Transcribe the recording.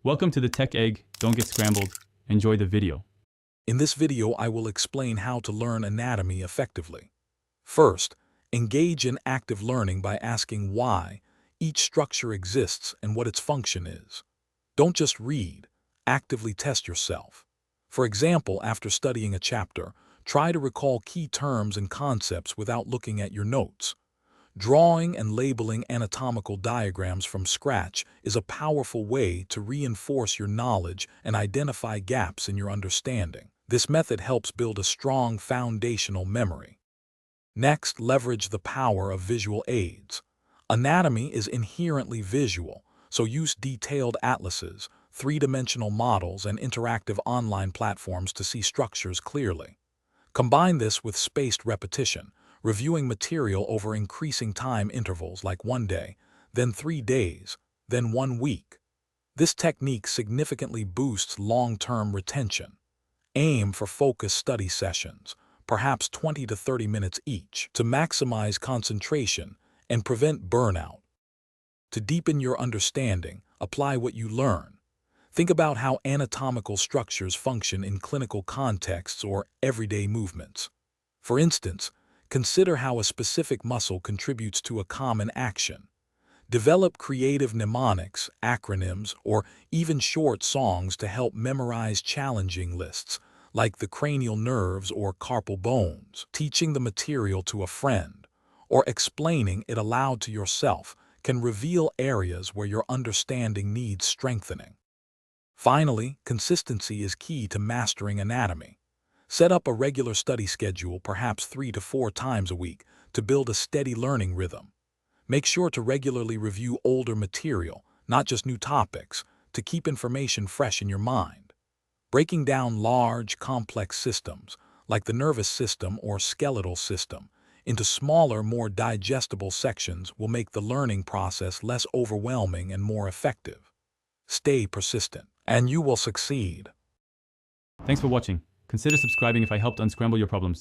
Welcome to the Tech Egg. Don't get scrambled. Enjoy the video. In this video, I will explain how to learn anatomy effectively. First, engage in active learning by asking why each structure exists and what its function is. Don't just read, actively test yourself. For example, after studying a chapter, try to recall key terms and concepts without looking at your notes. Drawing and labeling anatomical diagrams from scratch is a powerful way to reinforce your knowledge and identify gaps in your understanding. This method helps build a strong foundational memory. Next, leverage the power of visual aids. Anatomy is inherently visual, so use detailed atlases, three-dimensional models, and interactive online platforms to see structures clearly. Combine this with spaced repetition, reviewing material over increasing time intervals like 1 day, then 3 days, then 1 week. This technique significantly boosts long-term retention. Aim for focused study sessions, perhaps 20 to 30 minutes each, to maximize concentration and prevent burnout. To deepen your understanding, apply what you learn. Think about how anatomical structures function in clinical contexts or everyday movements. For instance, consider how a specific muscle contributes to a common action. Develop creative mnemonics, acronyms, or even short songs to help memorize challenging lists, like the cranial nerves or carpal bones. Teaching the material to a friend, or explaining it aloud to yourself, can reveal areas where your understanding needs strengthening. Finally, consistency is key to mastering anatomy. Set up a regular study schedule, perhaps 3 to 4 times a week, to build a steady learning rhythm. Make sure to regularly review older material, not just new topics, to keep information fresh in your mind. Breaking down large, complex systems, like the nervous system or skeletal system, into smaller, more digestible sections will make the learning process less overwhelming and more effective. Stay persistent, and you will succeed. Thanks for watching. Consider subscribing if I helped unscramble your problems.